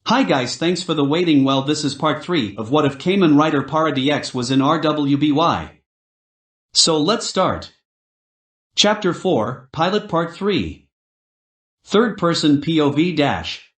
Hi guys, thanks for the waiting. Well, this is part 3 of What If Kamen Rider Para DX was in RWBY. So let's start. Chapter 4, Pilot Part 3. Third Person POV dash.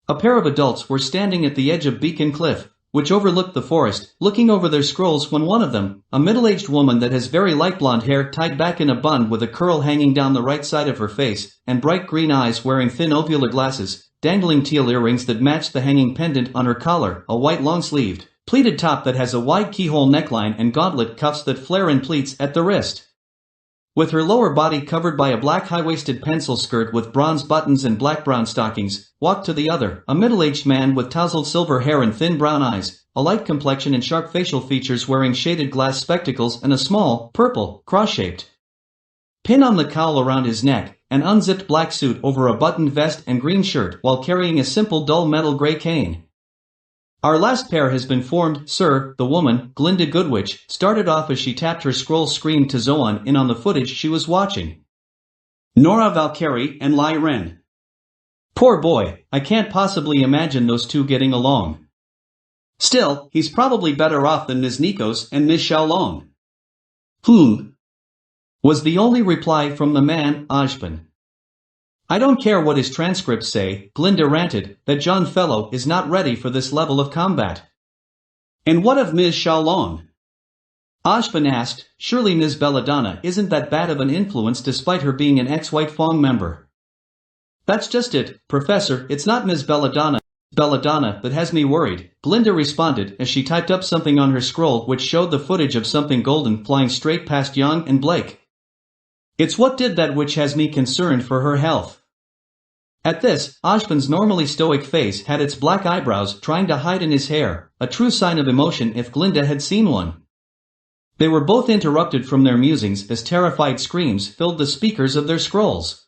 A pair of adults were standing at the edge of Beacon Cliff, which overlooked the forest, looking over their scrolls when one of them, a middle-aged woman that has very light blonde hair tied back in a bun with a curl hanging down the right side of her face, and bright green eyes wearing thin ovular glasses, dangling teal earrings that matched the hanging pendant on her collar, a white long-sleeved, pleated top that has a wide keyhole neckline and gauntlet cuffs that flare in pleats at the wrist. With her lower body covered by a black high-waisted pencil skirt with bronze buttons and black-brown stockings, walked to the other, a middle-aged man with tousled silver hair and thin brown eyes, a light complexion and sharp facial features wearing shaded glass spectacles and a small, purple, cross-shaped pin on the cowl around his neck, an unzipped black suit over a buttoned vest and green shirt while carrying a simple dull metal gray cane. Our last pair has been formed, sir, the woman, Glinda Goodwitch, started off as she tapped her scroll screen to zone in on the footage she was watching. Nora Valkyrie and Ren. Poor boy, I can't possibly imagine those two getting along. Still, he's probably better off than Ms. Nikos and Ms. Xiaolong. Was the only reply from the man, Ajpan. I don't care what his transcripts say, Glinda ranted, that John Fellow is not ready for this level of combat. And what of Ms. Xiaolong? Ajpan asked, surely Ms. Belladonna isn't that bad of an influence despite her being an ex-White Fang member. That's just it, Professor, it's not Ms. Belladonna that has me worried, Glinda responded as she typed up something on her scroll which showed the footage of something golden flying straight past Young and Blake. It's what did that which has me concerned for her health. At this, Ajpan's normally stoic face had its black eyebrows trying to hide in his hair, a true sign of emotion if Glinda had seen one. They were both interrupted from their musings as terrified screams filled the speakers of their scrolls.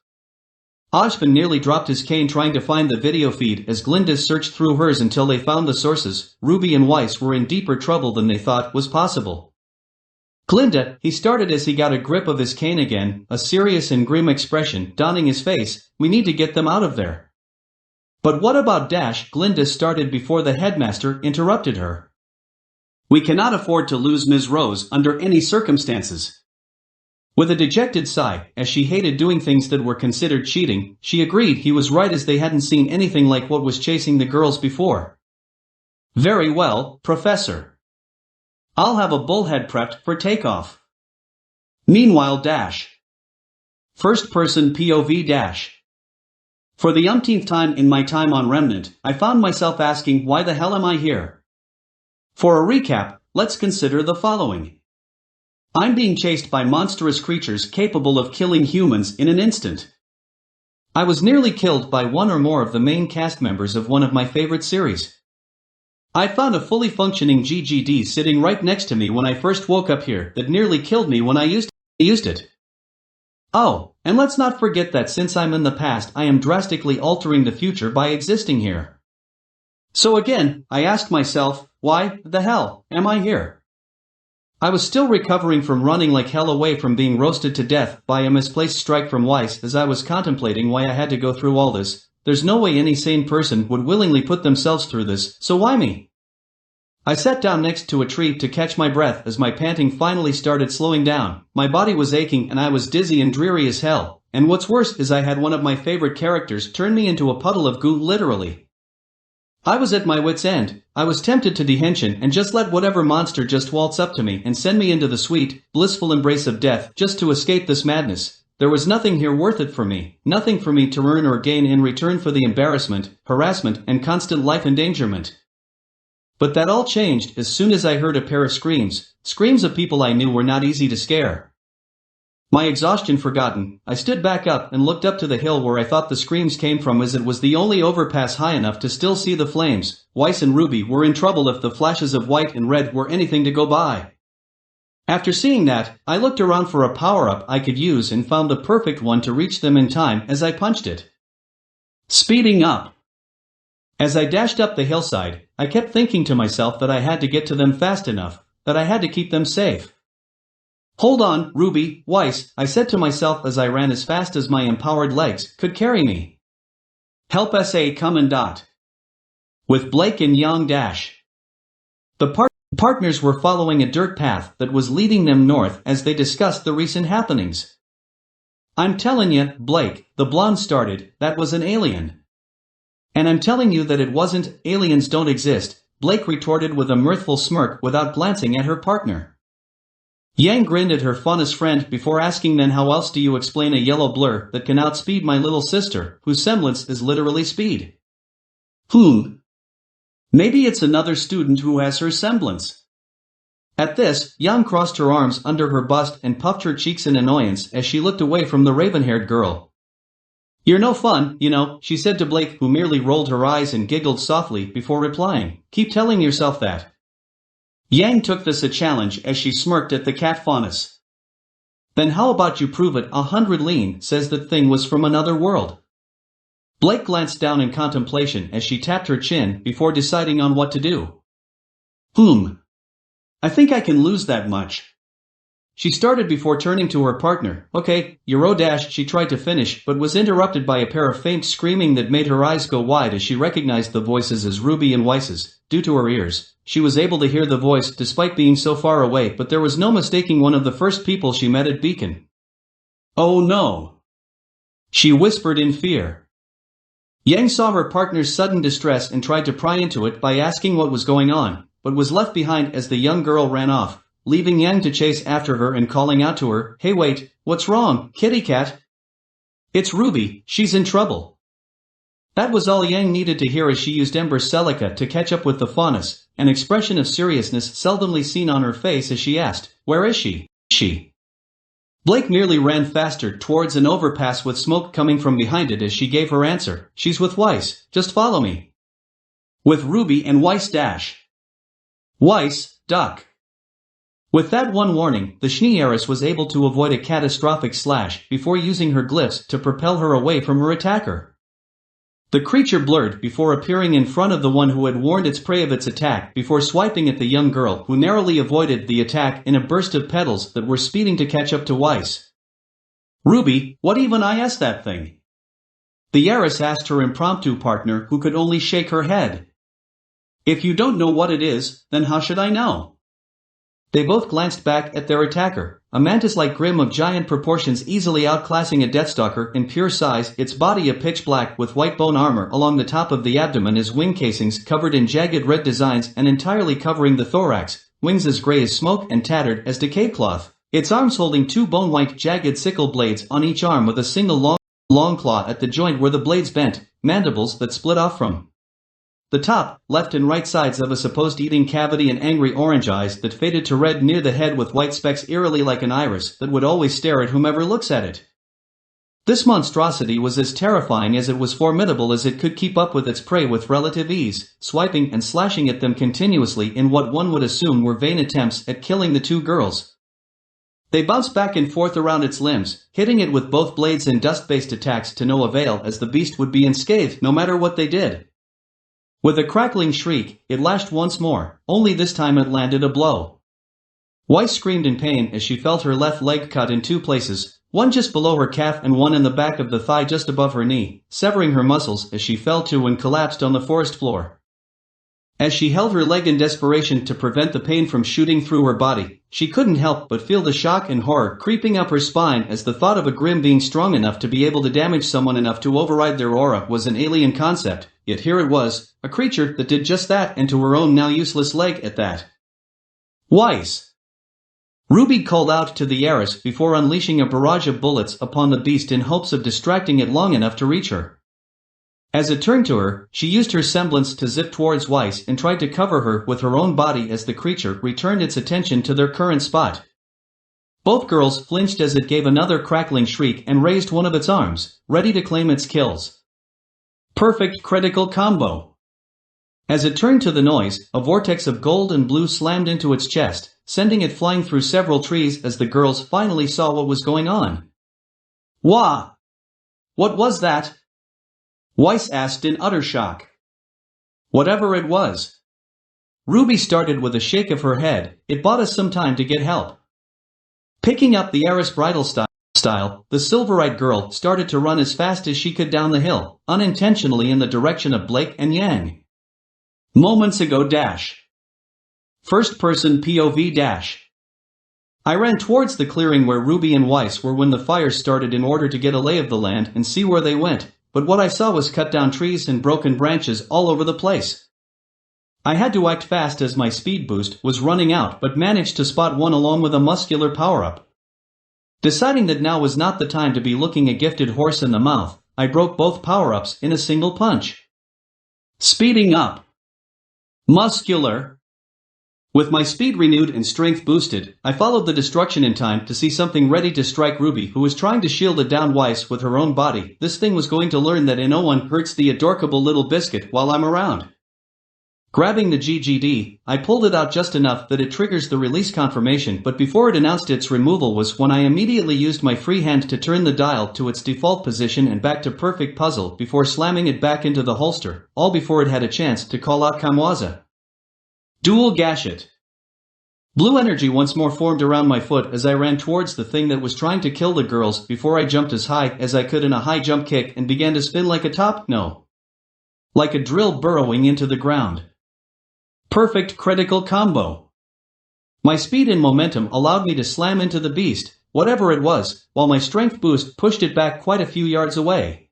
Ajpan nearly dropped his cane trying to find the video feed as Glinda searched through hers until they found the sources. RWBY and Weiss were in deeper trouble than they thought was possible. Glinda, he started as he got a grip of his cane again, a serious and grim expression dawning his face, we need to get them out of there. But what about Dash? Glinda started before the headmaster interrupted her. We cannot afford to lose Ms. Rose under any circumstances. With a dejected sigh, as she hated doing things that were considered cheating, she agreed he was right as they hadn't seen anything like what was chasing the girls before. Very well, Professor. I'll have a bullhead prepped for takeoff. Meanwhile Dash. First person POV dash. For the umpteenth time in my time on Remnant, I found myself asking why the hell am I here? For a recap, let's consider the following. I'm being chased by monstrous creatures capable of killing humans in an instant. I was nearly killed by one or more of the main cast members of one of my favorite series. I found a fully functioning GGD sitting right next to me when I first woke up here that nearly killed me when I used it. Oh, and let's not forget that since I'm in the past I am drastically altering the future by existing here. So again, I asked myself, why the hell am I here? I was still recovering from running like hell away from being roasted to death by a misplaced strike from Weiss as I was contemplating why I had to go through all this. There's no way any sane person would willingly put themselves through this, so why me? I sat down next to a tree to catch my breath as my panting finally started slowing down. My body was aching and I was dizzy and dreary as hell, and what's worse is I had one of my favorite characters turn me into a puddle of goo literally. I was at my wit's end. I was tempted to dehension and just let whatever monster just waltz up to me and send me into the sweet, blissful embrace of death just to escape this madness. There was nothing here worth it for me, nothing for me to earn or gain in return for the embarrassment, harassment, and constant life endangerment. But that all changed as soon as I heard a pair of screams of people I knew were not easy to scare. My exhaustion forgotten, I stood back up and looked up to the hill where I thought the screams came from as it was the only overpass high enough to still see the flames. Weiss and RWBY were in trouble if the flashes of white and red were anything to go by. After seeing that, I looked around for a power-up I could use and found the perfect one to reach them in time as I punched it. Speeding up. As I dashed up the hillside, I kept thinking to myself that I had to get to them fast enough, that I had to keep them safe. Hold on, RWBY, Weiss, I said to myself as I ran as fast as my empowered legs could carry me. Help SA Kamen. with Blake and Yang Dash. The partners were following a dirt path that was leading them north as they discussed the recent happenings. I'm telling you, Blake, the blonde started, that was an alien. And I'm telling you that it wasn't, aliens don't exist, Blake retorted with a mirthful smirk without glancing at her partner. Yang grinned at her funnest friend before asking, then how else do you explain a yellow blur that can outspeed my little sister, whose semblance is literally speed? Maybe it's another student who has her semblance. At this, Yang crossed her arms under her bust and puffed her cheeks in annoyance as she looked away from the raven-haired girl. You're no fun, you know, she said to Blake, who merely rolled her eyes and giggled softly before replying. Keep telling yourself that. Yang took this a challenge as she smirked at the cat faunus. Then how about you prove it? 100 lean says that thing was from another world. Blake glanced down in contemplation as she tapped her chin before deciding on what to do. I think I can lose that much. She started before turning to her partner. Okay, Euro dash, she tried to finish but was interrupted by a pair of faint screaming that made her eyes go wide as she recognized the voices as RWBY and Weiss's. Due to her ears, she was able to hear the voice despite being so far away, but there was no mistaking one of the first people she met at Beacon. Oh no! She whispered in fear. Yang saw her partner's sudden distress and tried to pry into it by asking what was going on, but was left behind as the young girl ran off, leaving Yang to chase after her and calling out to her, Hey wait, what's wrong, kitty cat? It's RWBY, she's in trouble. That was all Yang needed to hear as she used Ember Celica to catch up with the faunus, an expression of seriousness seldomly seen on her face as she asked, Where is she? Blake nearly ran faster towards an overpass with smoke coming from behind it as she gave her answer, She's with Weiss, just follow me. With RWBY and Weiss dash. Weiss, duck. With that one warning, the Schneearis was able to avoid a catastrophic slash before using her glyphs to propel her away from her attacker. The creature blurred before appearing in front of the one who had warned its prey of its attack before swiping at the young girl who narrowly avoided the attack in a burst of petals that were speeding to catch up to Weiss. RWBY, what even is that thing? The Yaris asked her impromptu partner who could only shake her head. If you don't know what it is, then how should I know? They both glanced back at their attacker, a mantis-like grim of giant proportions easily outclassing a Deathstalker in pure size, its body a pitch black with white bone armor along the top of the abdomen as wing casings covered in jagged red designs and entirely covering the thorax, wings as gray as smoke and tattered as decayed cloth, its arms holding two bone-white jagged sickle blades on each arm with a single long claw at the joint where the blades bent, mandibles that split off from the top, left and right sides of a supposed eating cavity and angry orange eyes that faded to red near the head with white specks eerily like an iris that would always stare at whomever looks at it. This monstrosity was as terrifying as it was formidable as it could keep up with its prey with relative ease, swiping and slashing at them continuously in what one would assume were vain attempts at killing the two girls. They bounced back and forth around its limbs, hitting it with both blades and dust-based attacks to no avail as the beast would be unscathed no matter what they did. With a crackling shriek, it lashed once more, only this time it landed a blow. Weiss screamed in pain as she felt her left leg cut in two places, one just below her calf and one in the back of the thigh just above her knee, severing her muscles as she fell to and collapsed on the forest floor. As she held her leg in desperation to prevent the pain from shooting through her body, she couldn't help but feel the shock and horror creeping up her spine as the thought of a Grimm being strong enough to be able to damage someone enough to override their aura was an alien concept, yet here it was, a creature that did just that and to her own now useless leg at that. Weiss! RWBY called out to the Yaris before unleashing a barrage of bullets upon the beast in hopes of distracting it long enough to reach her. As it turned to her, she used her semblance to zip towards Weiss and tried to cover her with her own body as the creature returned its attention to their current spot. Both girls flinched as it gave another crackling shriek and raised one of its arms, ready to claim its kills. Perfect critical combo. As it turned to the noise, a vortex of gold and blue slammed into its chest, sending it flying through several trees as the girls finally saw what was going on. Wah! What was that? Weiss asked in utter shock. Whatever it was. RWBY started with a shake of her head. It bought us some time to get help. Picking up the Aris bridal style, the silverite girl started to run as fast as she could down the hill, unintentionally in the direction of Blake and Yang. Moments ago dash. First person POV dash. I ran towards the clearing where Ruby and Weiss were when the fire started in order to get a lay of the land and see where they went, but what I saw was cut down trees and broken branches all over the place. I had to act fast as my speed boost was running out but managed to spot one along with a muscular power-up. Deciding that now was not the time to be looking a gifted horse in the mouth, I broke both power-ups in a single punch. Speeding up. Muscular. With my speed renewed and strength boosted, I followed the destruction in time to see something ready to strike Ruby, who was trying to shield a down Weiss with her own body. This thing was going to learn that no one hurts the adorable little biscuit while I'm around. Grabbing the GGD, I pulled it out just enough that it triggers the release confirmation, but before it announced its removal was when I immediately used my free hand to turn the dial to its default position and back to perfect puzzle before slamming it back into the holster, all before it had a chance to call out Kamwaza. Dual Gashet. Blue energy once more formed around my foot as I ran towards the thing that was trying to kill the girls before I jumped as high as I could in a high jump kick and began to spin like like a drill burrowing into the ground. Perfect critical combo. My speed and momentum allowed me to slam into the beast, whatever it was, while my strength boost pushed it back quite a few yards away.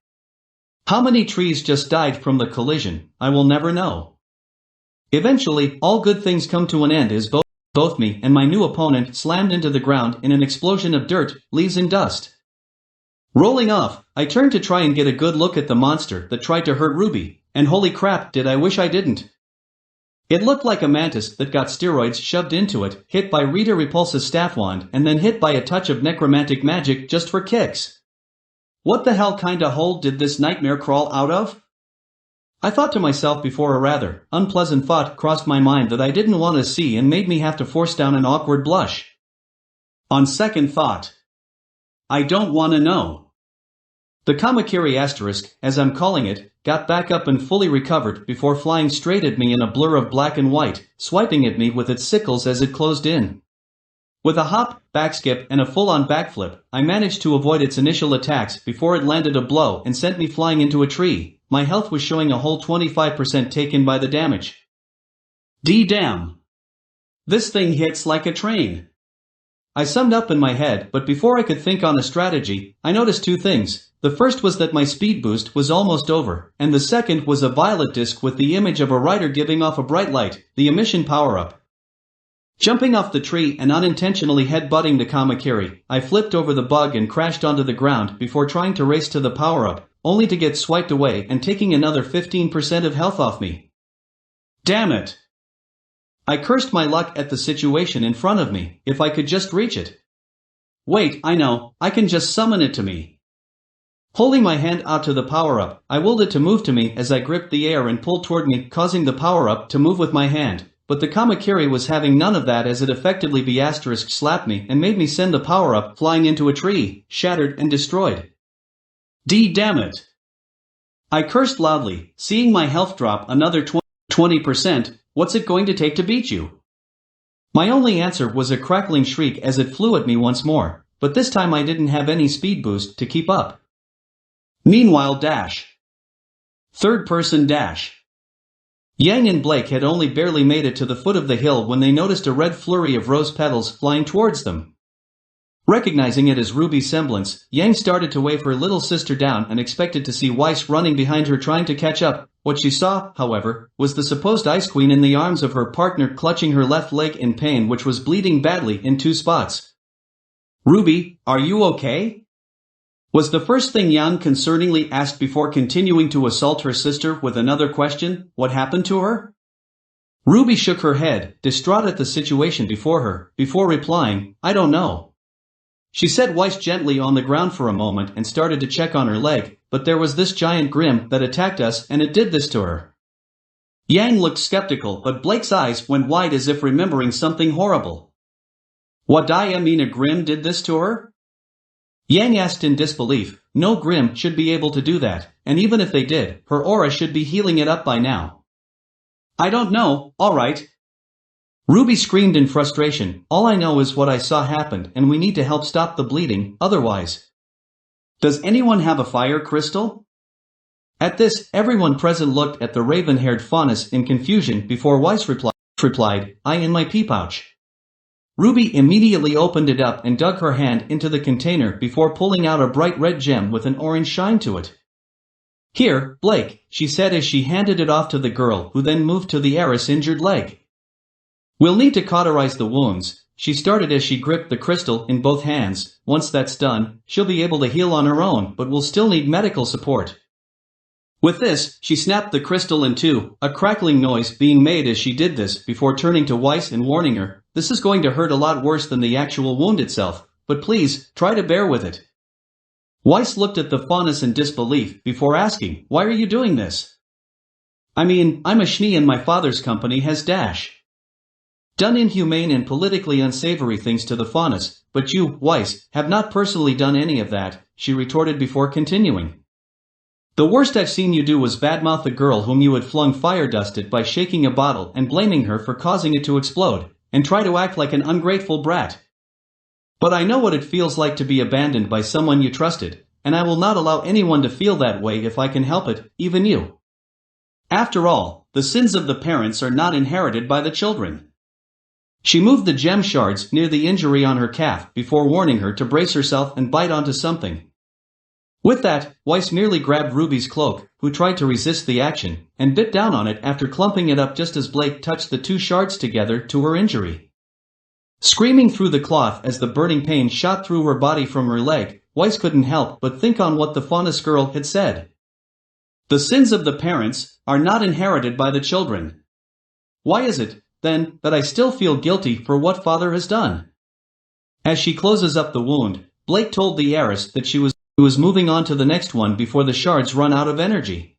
How many trees just died from the collision, I will never know. Eventually, all good things come to an end as both me and my new opponent slammed into the ground in an explosion of dirt, leaves and dust. Rolling off, I turned to try and get a good look at the monster that tried to hurt Ruby, and holy crap did I wish I didn't. It looked like a mantis that got steroids shoved into it, hit by Rita Repulsa's staff wand, and then hit by a touch of necromantic magic just for kicks. What the hell kinda hole did this nightmare crawl out of? I thought to myself before a rather unpleasant thought crossed my mind that I didn't want to see and made me have to force down an awkward blush. On second thought, I don't want to know. The Kamakiri asterisk, as I'm calling it, got back up and fully recovered before flying straight at me in a blur of black and white, swiping at me with its sickles as it closed in. With a hop, backskip, and a full-on backflip, I managed to avoid its initial attacks before it landed a blow and sent me flying into a tree. My health was showing a whole 25% taken by the damage. D-damn. This thing hits like a train. I summed up in my head, but before I could think on a strategy, I noticed two things. The first was that my speed boost was almost over, and the second was a violet disc with the image of a rider giving off a bright light, the emission power-up. Jumping off the tree and unintentionally headbutting the Kamakiri, I flipped over the bug and crashed onto the ground before trying to race to the power-up, only to get swiped away and taking another 15% of health off me. Damn it! I cursed my luck at the situation in front of me, if I could just reach it. Wait, I know, I can just summon it to me. Holding my hand out to the power-up, I willed it to move to me as I gripped the air and pulled toward me, causing the power-up to move with my hand. But the Kamakiri was having none of that as it effectively slapped me and made me send the power-up flying into a tree, shattered and destroyed. D-damn it! I cursed loudly, seeing my health drop another 20%, what's it going to take to beat you? My only answer was a crackling shriek as it flew at me once more, but this time I didn't have any speed boost to keep up. Meanwhile dash. Third person dash. Yang and Blake had only barely made it to the foot of the hill when they noticed a red flurry of rose petals flying towards them. Recognizing it as Ruby's semblance, Yang started to wave her little sister down and expected to see Weiss running behind her trying to catch up. What she saw, however, was the supposed Ice Queen in the arms of her partner clutching her left leg in pain, which was bleeding badly in 2 spots. "Ruby, are you okay?" was the first thing Yang concerningly asked before continuing to assault her sister with another question, "What happened to her?" Ruby shook her head, distraught at the situation before her, before replying, "I don't know." She set Weiss gently on the ground for a moment and started to check on her leg, but there was this giant Grim that attacked us and it did this to her. Yang looked skeptical, but Blake's eyes went wide as if remembering something horrible. "What do you mean a Grim did this to her?" Yang asked in disbelief. No Grim should be able to do that, and even if they did, her aura should be healing it up by now. "I don't know, alright." Ruby screamed in frustration. "All I know is what I saw happened and we need to help stop the bleeding, otherwise." "Does anyone have a fire crystal?" At this, everyone present looked at the raven-haired faunus in confusion before Weiss replied, "I in my pea pouch." RWBY immediately opened it up and dug her hand into the container before pulling out a bright red gem with an orange shine to it. "Here, Blake," she said as she handed it off to the girl, who then moved to the heiress' injured leg. "We'll need to cauterize the wounds," she started as she gripped the crystal in both hands. "Once that's done, she'll be able to heal on her own, but we'll still need medical support." With this, she snapped the crystal in two, a crackling noise being made as she did this before turning to Weiss and warning her, "This is going to hurt a lot worse than the actual wound itself, but please, try to bear with it." Weiss looked at the faunus in disbelief before asking, "Why are you doing this?" "I mean, I'm a Schnee and my father's company has done inhumane and politically unsavory things to the faunus, but you, Weiss, have not personally done any of that," she retorted before continuing. "The worst I've seen you do was badmouth a girl whom you had flung fire dust at by shaking a bottle and blaming her for causing it to explode, and try to act like an ungrateful brat. But I know what it feels like to be abandoned by someone you trusted, and I will not allow anyone to feel that way if I can help it, even you. After all, the sins of the parents are not inherited by the children." She moved the gem shards near the injury on her calf before warning her to brace herself and bite onto something. With that, Weiss merely grabbed RWBY's cloak, who tried to resist the action, and bit down on it after clumping it up just as Blake touched the two shards together to her injury. Screaming through the cloth as the burning pain shot through her body from her leg, Weiss couldn't help but think on what the faunus girl had said. The sins of the parents are not inherited by the children. Why is it, then, that I still feel guilty for what father has done? As she closes up the wound, Blake told the heiress that she was moving on to the next one before the shards run out of energy.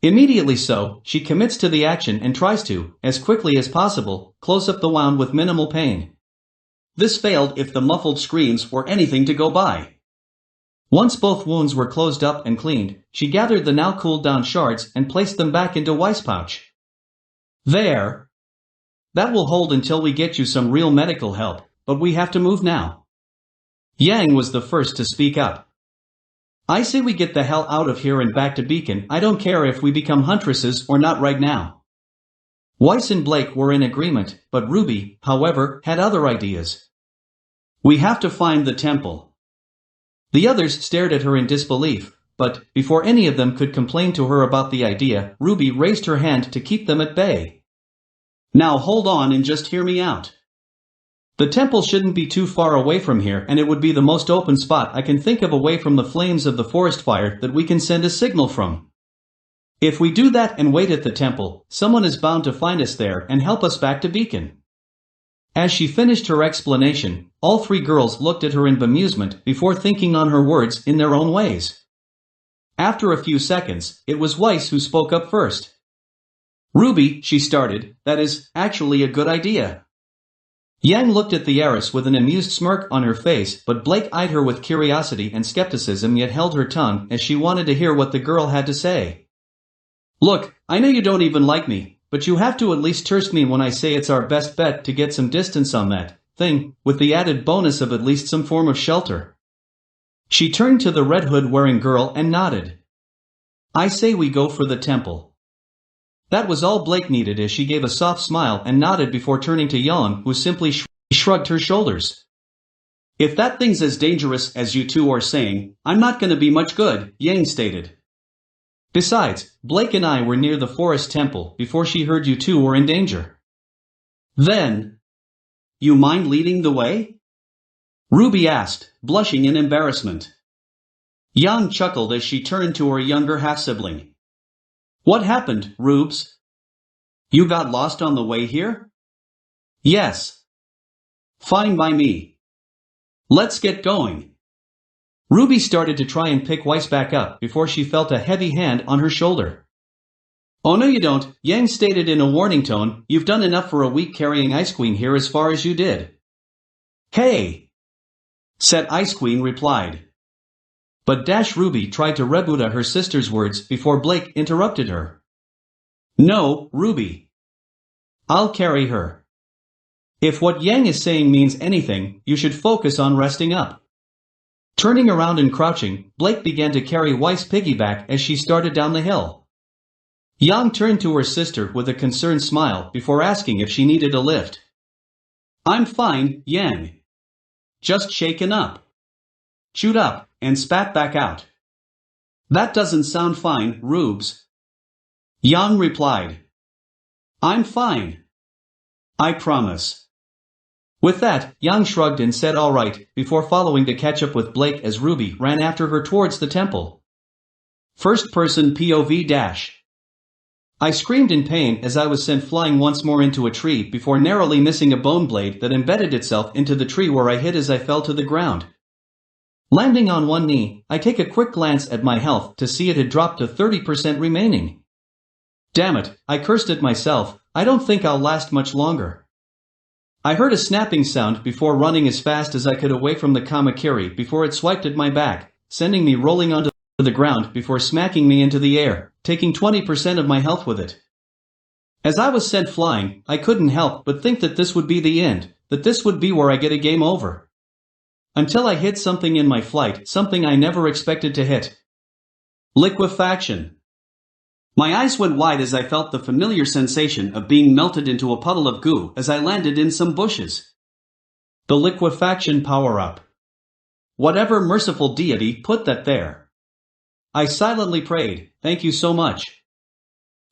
Immediately so, she commits to the action and tries to, as quickly as possible, close up the wound with minimal pain. This failed if the muffled screams were anything to go by. Once both wounds were closed up and cleaned, she gathered the now cooled down shards and placed them back into Weiss' pouch. "There. That will hold until we get you some real medical help, but we have to move now." Yang was the first to speak up. "I say we get the hell out of here and back to Beacon. I don't care if we become huntresses or not right now." Weiss and Blake were in agreement, but RWBY, however, had other ideas. "We have to find the temple." The others stared at her in disbelief, but, before any of them could complain to her about the idea, RWBY raised her hand to keep them at bay. "Now hold on and just hear me out. The temple shouldn't be too far away from here, and it would be the most open spot I can think of away from the flames of the forest fire that we can send a signal from. If we do that and wait at the temple, someone is bound to find us there and help us back to Beacon." As she finished her explanation, all three girls looked at her in bemusement before thinking on her words in their own ways. After a few seconds, it was Weiss who spoke up first. "RWBY," she started, "that is actually a good idea." Yang looked at the heiress with an amused smirk on her face, but Blake eyed her with curiosity and skepticism yet held her tongue as she wanted to hear what the girl had to say. "Look, I know you don't even like me, but you have to at least trust me when I say it's our best bet to get some distance on that thing, with the added bonus of at least some form of shelter." She turned to the red hood wearing girl and nodded. "I say we go for the temple." That was all Blake needed as she gave a soft smile and nodded before turning to Yang, who simply shrugged her shoulders. "If that thing's as dangerous as you two are saying, I'm not gonna be much good," Yang stated. "Besides, Blake and I were near the forest temple before she heard you two were in danger." "Then, you mind leading the way?" RWBY asked, blushing in embarrassment. Yang chuckled as she turned to her younger half-sibling. "What happened, Rubes? You got lost on the way here?" "Yes." "Fine by me. Let's get going." RWBY started to try and pick Weiss back up before she felt a heavy hand on her shoulder. "Oh no you don't," Yang stated in a warning tone. "You've done enough for a week carrying Ice Queen here as far as you did." "Hey!" said Ice Queen replied. But RWBY tried to rebut her sister's words before Blake interrupted her. "No, RWBY. I'll carry her. If what Yang is saying means anything, you should focus on resting up. Turning around and crouching, Blake began to carry Weiss piggyback as she started down the hill. Yang turned to her sister with a concerned smile before asking if she needed a lift. "I'm fine, Yang. Just shaken up." Chewed up, and spat back out. "That doesn't sound fine, Rubes." Yang replied. "I'm fine. I promise." With that, Yang shrugged and said alright, before following to catch up with Blake as RWBY ran after her towards the temple. First-person POV dash. I screamed in pain as I was sent flying once more into a tree before narrowly missing a bone blade that embedded itself into the tree where I hit as I fell to the ground. Landing on one knee, I take a quick glance at my health to see it had dropped to 30% remaining. Damn it, I cursed at myself, I don't think I'll last much longer. I heard a snapping sound before running as fast as I could away from the Kamakiri before it swiped at my back, sending me rolling onto the ground before smacking me into the air, taking 20% of my health with it. As I was sent flying, I couldn't help but think that this would be the end, that this would be where I get a game over. Until I hit something in my flight, something I never expected to hit. Liquefaction. My eyes went wide as I felt the familiar sensation of being melted into a puddle of goo as I landed in some bushes. The liquefaction power-up. Whatever merciful deity put that there. I silently prayed, "Thank you so much."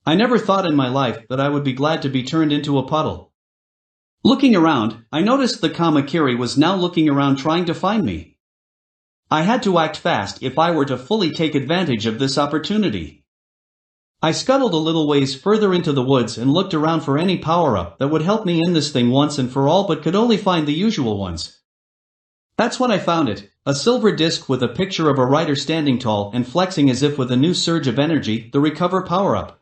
I never thought in my life that I would be glad to be turned into a puddle. Looking around, I noticed the Kamakiri was now looking around trying to find me. I had to act fast if I were to fully take advantage of this opportunity. I scuttled a little ways further into the woods and looked around for any power-up that would help me end this thing once and for all, but could only find the usual ones. That's when I found it, a silver disc with a picture of a rider standing tall and flexing as if with a new surge of energy, the recover power-up.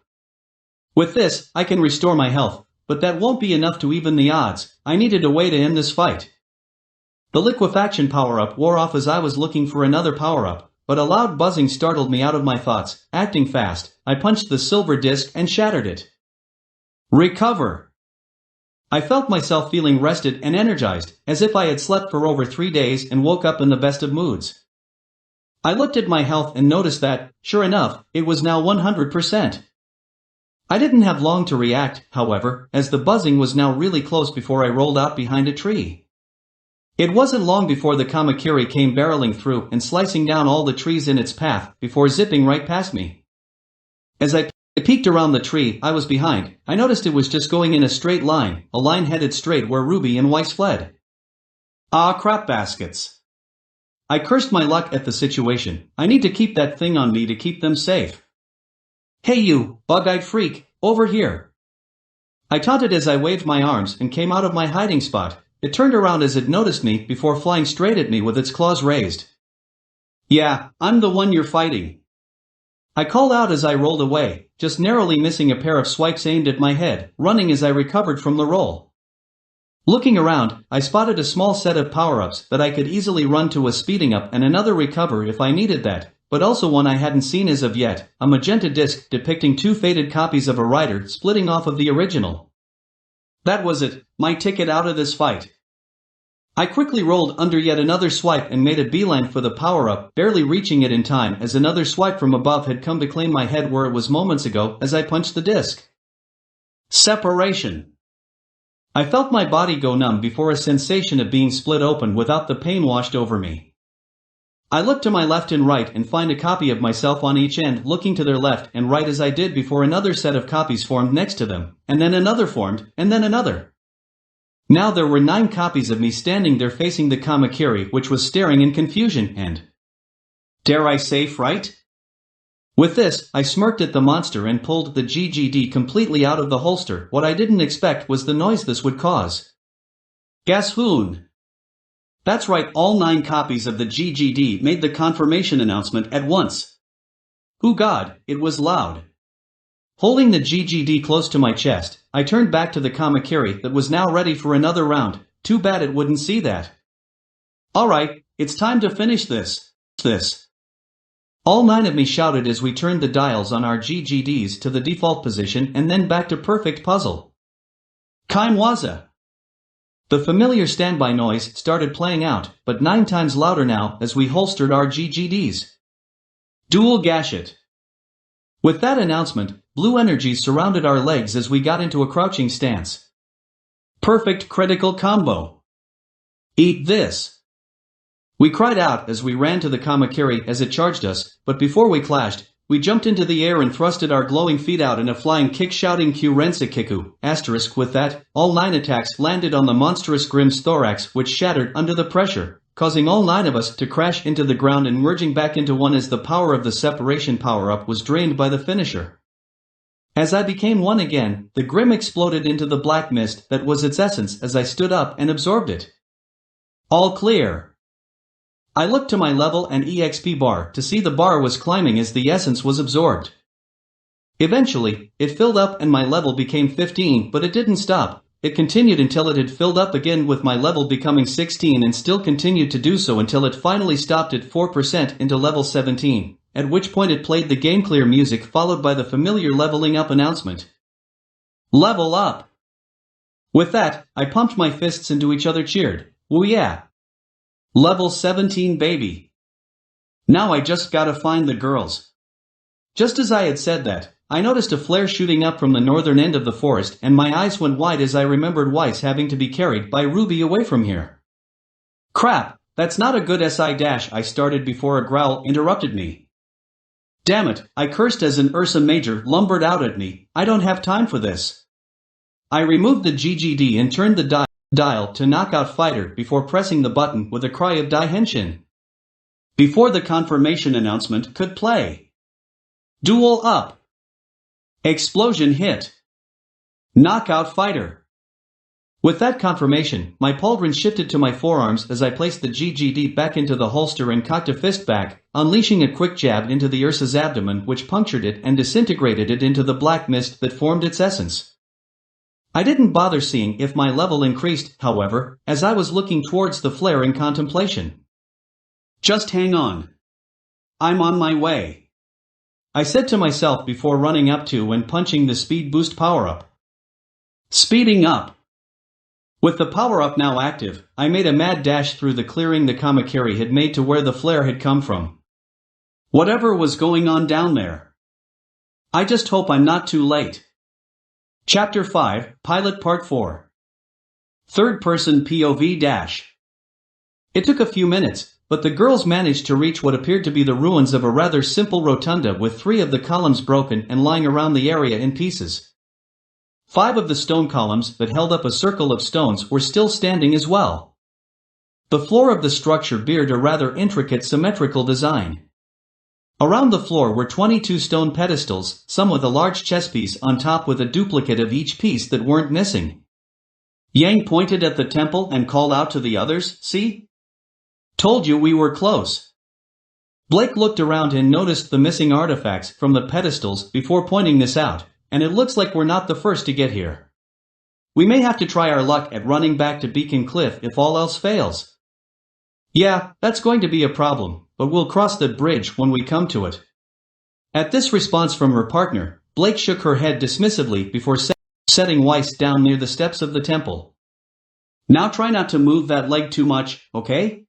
With this, I can restore my health, but that won't be enough to even the odds. I needed a way to end this fight. The liquefaction power-up wore off as I was looking for another power-up, but a loud buzzing startled me out of my thoughts. Acting fast, I punched the silver disc and shattered it. Recover. I felt myself feeling rested and energized, as if I had slept for over 3 days and woke up in the best of moods. I looked at my health and noticed that, sure enough, it was now 100%. I didn't have long to react, however, as the buzzing was now really close before I rolled out behind a tree. It wasn't long before the Kamakiri came barreling through and slicing down all the trees in its path before zipping right past me. As I peeked around the tree I was behind, I noticed it was just going in a straight line, a line headed straight where RWBY and Weiss fled. Ah, crap baskets. I cursed my luck at the situation. I need to keep that thing on me to keep them safe. "Hey you, bug-eyed freak, over here." I taunted as I waved my arms and came out of my hiding spot. It turned around as it noticed me before flying straight at me with its claws raised. "Yeah, I'm the one you're fighting." I called out as I rolled away, just narrowly missing a pair of swipes aimed at my head, running as I recovered from the roll. Looking around, I spotted a small set of power-ups that I could easily run to a speeding up and another recover if I needed that, but also one I hadn't seen as of yet, a magenta disc depicting 2 faded copies of a rider splitting off of the original. That was it, my ticket out of this fight. I quickly rolled under yet another swipe and made a beeline for the power-up, barely reaching it in time as another swipe from above had come to claim my head where it was moments ago as I punched the disc. Separation. I felt my body go numb before a sensation of being split open without the pain washed over me. I looked to my left and right and find a copy of myself on each end, looking to their left and right as I did before another set of copies formed next to them, and then another formed, and then another. Now there were 9 copies of me standing there facing the Kamakiri, which was staring in confusion and, dare I say, fright? With this, I smirked at the monster and pulled the GGD completely out of the holster. What I didn't expect was the noise this would cause. Gashoon. That's right, all 9 copies of the GGD made the confirmation announcement at once. Oh God, it was loud. Holding the GGD close to my chest, I turned back to the Kamakiri that was now ready for another round. Too bad it wouldn't see that. Alright, it's time to finish this. All 9 of me shouted as we turned the dials on our GGDs to the default position and then back to perfect puzzle. Kaimwaza. The familiar standby noise started playing out, but 9 times louder now as we holstered our GGDs. Dual Gashet. With that announcement, blue energies surrounded our legs as we got into a crouching stance. Perfect critical combo. Eat this. We cried out as we ran to the Kamakiri as it charged us, but before we clashed, we jumped into the air and thrusted our glowing feet out in a flying kick shouting Kyurensa Kiku, *. With that, all 9 attacks landed on the monstrous Grimm's thorax which shattered under the pressure, causing all 9 of us to crash into the ground and merging back into one as the power of the separation power-up was drained by the finisher. As I became one again, the Grimm exploded into the black mist that was its essence as I stood up and absorbed it. All clear. I looked to my level and EXP bar to see the bar was climbing as the essence was absorbed. Eventually, it filled up and my level became 15, but it didn't stop. It continued until it had filled up again with my level becoming 16 and still continued to do so until it finally stopped at 4% into level 17, at which point it played the game clear music followed by the familiar leveling up announcement. Level up! With that, I pumped my fists into each other cheered. Woo yeah! Level 17 baby! Now I just gotta find the girls. Just as I had said that, I noticed a flare shooting up from the northern end of the forest and my eyes went wide as I remembered Weiss having to be carried by RWBY away from here. Crap, that's not a good SI dash I started before a growl interrupted me. Damn it, I cursed as an Ursa Major lumbered out at me, I don't have time for this. I removed the GGD and turned the dial to Knockout Fighter before pressing the button with a cry of Daihenshin. Before the confirmation announcement could play. Duel up. Explosion hit. Knockout Fighter. With that confirmation, my pauldron shifted to my forearms as I placed the GGD back into the holster and cocked a fist back, unleashing a quick jab into the Ursa's abdomen which punctured it and disintegrated it into the black mist that formed its essence. I didn't bother seeing if my level increased, however, as I was looking towards the flare in contemplation. Just hang on. I'm on my way. I said to myself before running up to and punching the speed boost power-up. Speeding up. With the power-up now active, I made a mad dash through the clearing the Kamakiri had made to where the flare had come from. Whatever was going on down there. I just hope I'm not too late. Chapter 5, Pilot Part 4. Third-person POV dash. It took a few minutes, but the girls managed to reach what appeared to be the ruins of a rather simple rotunda with 3 of the columns broken and lying around the area in pieces. 5 of the stone columns that held up a circle of stones were still standing as well. The floor of the structure beared a rather intricate symmetrical design. Around the floor were 22 stone pedestals, some with a large chess piece on top with a duplicate of each piece that weren't missing. Yang pointed at the temple and called out to the others, "See? Told you we were close." Blake looked around and noticed the missing artifacts from the pedestals before pointing this out, and it looks like we're not the first to get here. We may have to try our luck at running back to Beacon Cliff if all else fails. Yeah, that's going to be a problem, but we'll cross that bridge when we come to it. At this response from her partner, Blake shook her head dismissively before setting Weiss down near the steps of the temple. Now try not to move that leg too much, okay?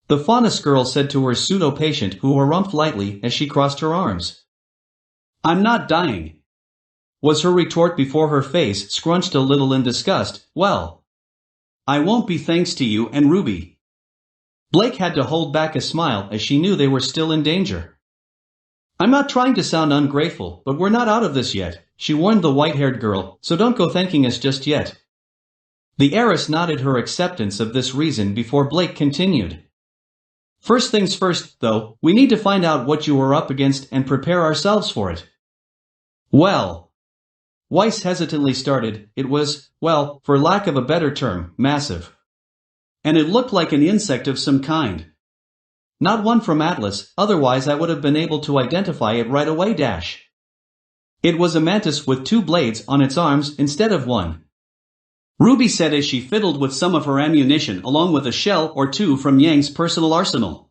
The Faunus girl said to her pseudo-patient who harumphed lightly as she crossed her arms. I'm not dying. Was her retort before her face scrunched a little in disgust. Well, I won't be thanks to you and RWBY. Blake had to hold back a smile as she knew they were still in danger. I'm not trying to sound ungrateful, but we're not out of this yet, she warned the white-haired girl, so don't go thanking us just yet. The heiress nodded her acceptance of this reason before Blake continued. First things first, though, we need to find out what you are up against and prepare ourselves for it. Well, Weiss hesitantly started, it was, well, for lack of a better term, massive. And it looked like an insect of some kind. Not one from Atlas, otherwise I would have been able to identify it right away dash. It was a mantis with 2 blades on its arms instead of 1. RWBY said as she fiddled with some of her ammunition along with a shell or 2 from Yang's personal arsenal.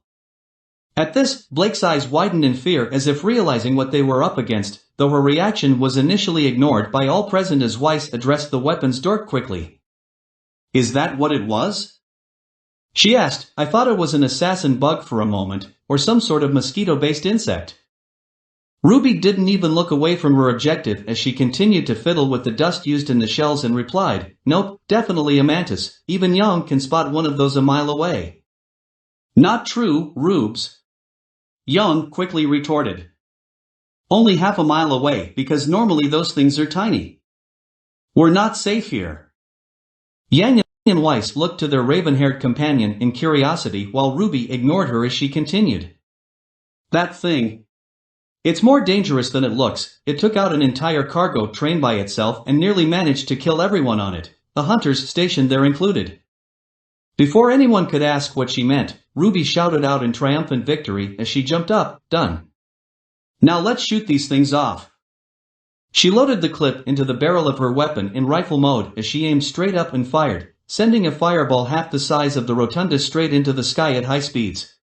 At this, Blake's eyes widened in fear as if realizing what they were up against, though her reaction was initially ignored by all present as Weiss addressed the weapon's dork quickly. Is that what it was? She asked. I thought it was an assassin bug for a moment, or some sort of mosquito-based insect. RWBY didn't even look away from her objective as she continued to fiddle with the dust used in the shells and replied, nope, definitely a mantis, even Yang can spot one of those a mile away. Not true, Rubes. Yang quickly retorted. Only half a mile away because normally those things are tiny. We're not safe here. Yang and Weiss looked to their raven-haired companion in curiosity while RWBY ignored her as she continued. That thing. It's more dangerous than it looks. It took out an entire cargo train by itself and nearly managed to kill everyone on it, the hunters stationed there included. Before anyone could ask what she meant, RWBY shouted out in triumphant victory as she jumped up, done. Now let's shoot these things off. She loaded the clip into the barrel of her weapon in rifle mode as she aimed straight up and fired, sending a fireball half the size of the rotunda straight into the sky at high speeds.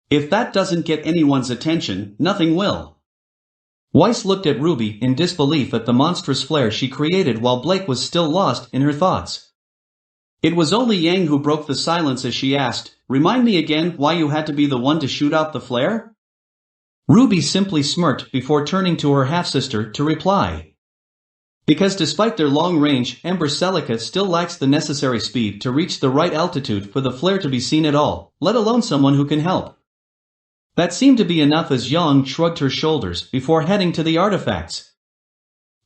If that doesn't get anyone's attention, nothing will. Weiss looked at RWBY in disbelief at the monstrous flare she created while Blake was still lost in her thoughts. It was only Yang who broke the silence as she asked, remind me again why you had to be the one to shoot out the flare? RWBY simply smirked before turning to her half-sister to reply. Because despite their long range, Ember Celica still lacks the necessary speed to reach the right altitude for the flare to be seen at all, let alone someone who can help. That seemed to be enough as Yang shrugged her shoulders before heading to the artifacts.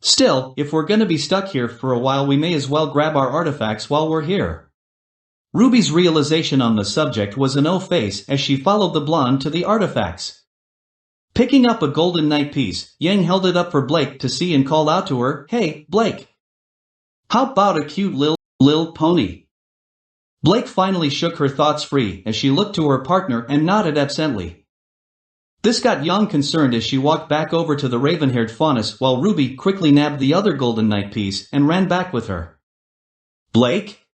Still, if we're gonna be stuck here for a while we may as well grab our artifacts while we're here. RWBY's realization on the subject was an O-face as she followed the blonde to the artifacts. Picking up a golden knight piece, Yang held it up for Blake to see and called out to her, hey, Blake! How about a cute lil pony? Blake finally shook her thoughts free as she looked to her partner and nodded absently. This got Yang concerned as she walked back over to the raven-haired faunus while RWBY quickly nabbed the other golden knight piece and ran back with her. Blake?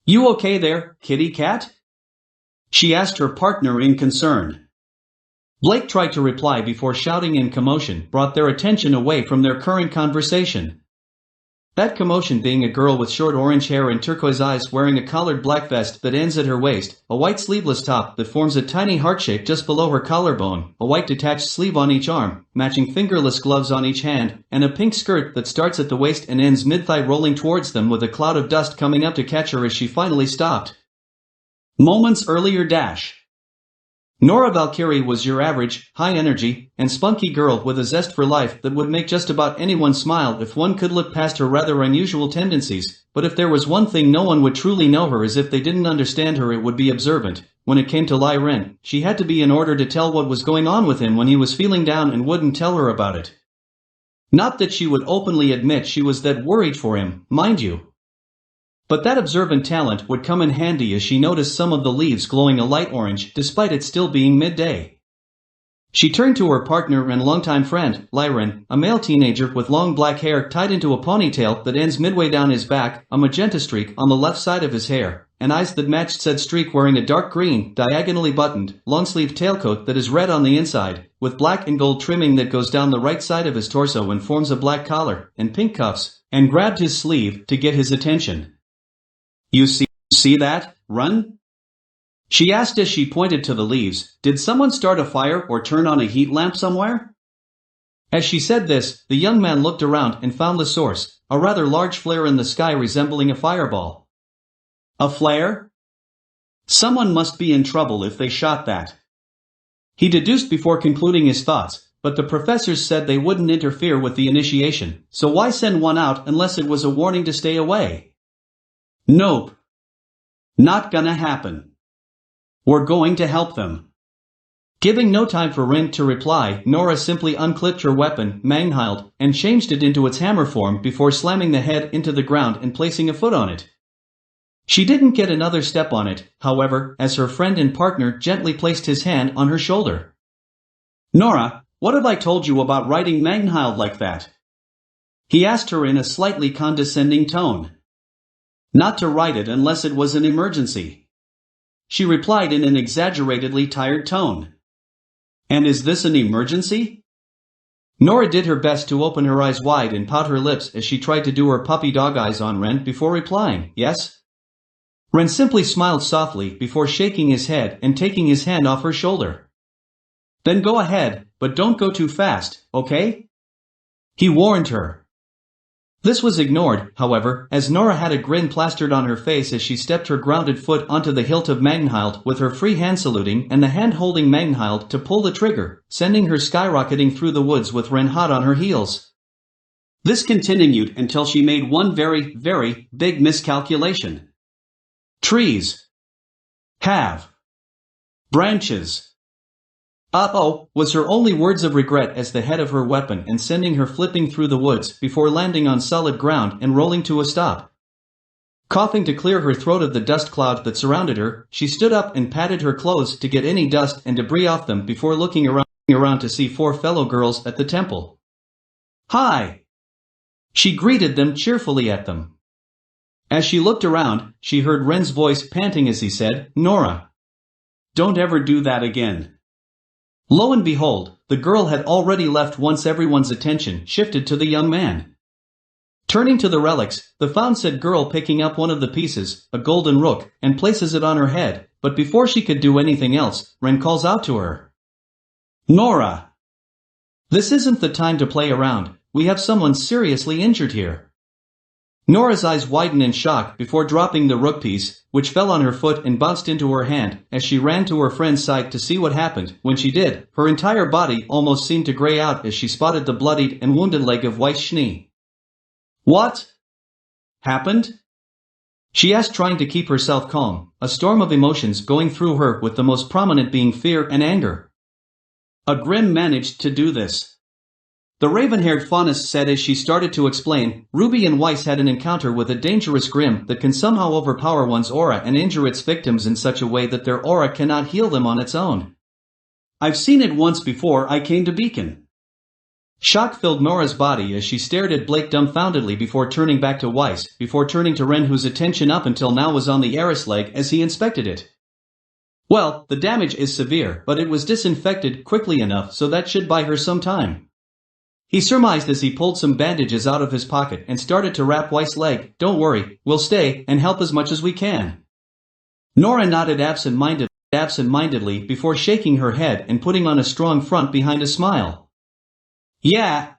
You okay there, kitty cat? She asked her partner in concern. Blake tried to reply before shouting and commotion brought their attention away from their current conversation. That commotion being a girl with short orange hair and turquoise eyes wearing a collared black vest that ends at her waist, a white sleeveless top that forms a tiny heart shape just below her collarbone, a white detached sleeve on each arm, matching fingerless gloves on each hand, and a pink skirt that starts at the waist and ends mid-thigh rolling towards them with a cloud of dust coming up to catch her as she finally stopped. Moments earlier dash. Nora Valkyrie was your average, high-energy, and spunky girl with a zest for life that would make just about anyone smile if one could look past her rather unusual tendencies, but if there was one thing no one would truly know her as if they didn't understand her it would be observant. When it came to Ren, she had to be in order to tell what was going on with him when he was feeling down and wouldn't tell her about it. Not that she would openly admit she was that worried for him, mind you. But that observant talent would come in handy as she noticed some of the leaves glowing a light orange despite it still being midday. She turned to her partner and longtime friend, Ren, a male teenager with long black hair tied into a ponytail that ends midway down his back, a magenta streak on the left side of his hair, and eyes that matched said streak wearing a dark green, diagonally buttoned, long-sleeved tailcoat that is red on the inside, with black and gold trimming that goes down the right side of his torso and forms a black collar, and pink cuffs, and grabbed his sleeve to get his attention. You see that, Ren? She asked as she pointed to the leaves. Did someone start a fire or turn on a heat lamp somewhere? As she said this, the young man looked around and found the source, a rather large flare in the sky resembling a fireball. A flare? Someone must be in trouble if they shot that. He deduced before concluding his thoughts, but the professors said they wouldn't interfere with the initiation, so why send one out unless it was a warning to stay away? Nope. Not gonna happen. We're going to help them. Giving no time for Ren to reply, Nora simply unclipped her weapon, manghiled, and changed it into its hammer form before slamming the head into the ground and placing a foot on it. She didn't get another step on it, however, as her friend and partner gently placed his hand on her shoulder. Nora, what have I told you about riding manghiled like that? He asked her in a slightly condescending tone. Not to ride it unless it was an emergency. She replied in an exaggeratedly tired tone. And is this an emergency? Nora did her best to open her eyes wide and pout her lips as she tried to do her puppy dog eyes on Ren before replying, yes? Ren simply smiled softly before shaking his head and taking his hand off her shoulder. Then go ahead, but don't go too fast, okay? He warned her. This was ignored, however, as Nora had a grin plastered on her face as she stepped her grounded foot onto the hilt of Magnhild with her free hand saluting and the hand holding Magnhild to pull the trigger, sending her skyrocketing through the woods with Ren hot on her heels. This continued until she made one very, very big miscalculation. Trees have branches. Uh-oh, was her only words of regret as the head of her weapon and sending her flipping through the woods before landing on solid ground and rolling to a stop. Coughing to clear her throat of the dust cloud that surrounded her, she stood up and patted her clothes to get any dust and debris off them before looking around to see 4 fellow girls at the temple. Hi! She greeted them cheerfully at them. As she looked around, she heard Ren's voice panting as he said, Nora, don't ever do that again. Lo and behold, the girl had already left once everyone's attention shifted to the young man. Turning to the relics, the found-said girl picking up one of the pieces, a golden rook, and places it on her head, but before she could do anything else, Ren calls out to her. Nora! This isn't the time to play around, we have someone seriously injured here. Nora's eyes widened in shock before dropping the rook piece, which fell on her foot and bounced into her hand as she ran to her friend's side to see what happened. When she did, her entire body almost seemed to gray out as she spotted the bloodied and wounded leg of Weiss. What happened? She asked, trying to keep herself calm, a storm of emotions going through her with the most prominent being fear and anger. A Grimm managed to do this. The raven-haired faunus said as she started to explain, RWBY and Weiss had an encounter with a dangerous Grimm that can somehow overpower one's aura and injure its victims in such a way that their aura cannot heal them on its own. I've seen it once before I came to Beacon. Shock filled Nora's body as she stared at Blake dumbfoundedly before turning back to Weiss, before turning to Ren, whose attention up until now was on the heiress leg as he inspected it. Well, the damage is severe, but it was disinfected quickly enough so that should buy her some time. He surmised as he pulled some bandages out of his pocket and started to wrap Weiss' leg. Don't worry, we'll stay and help as much as we can. Nora nodded absent-mindedly before shaking her head and putting on a strong front behind a smile. Yeah.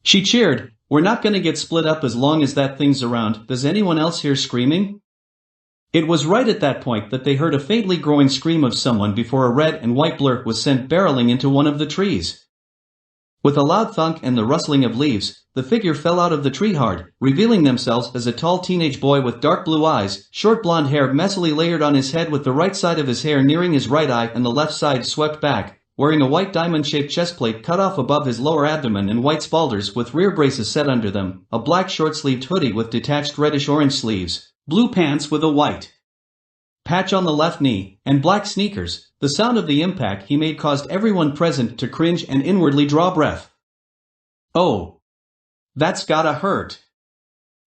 She cheered, we're not gonna get split up as long as that thing's around. Does anyone else hear screaming? It was right at that point that they heard a faintly growing scream of someone before a red and white blur was sent barreling into one of the trees. With a loud thunk and the rustling of leaves, the figure fell out of the tree hard, revealing themselves as a tall teenage boy with dark blue eyes, short blonde hair messily layered on his head with the right side of his hair nearing his right eye and the left side swept back, wearing a white diamond-shaped chestplate cut off above his lower abdomen and white spalders with rear braces set under them, a black short-sleeved hoodie with detached reddish-orange sleeves, blue pants with a white patch on the left knee, and black sneakers. The sound of the impact he made caused everyone present to cringe and inwardly draw breath. Oh. That's gotta hurt.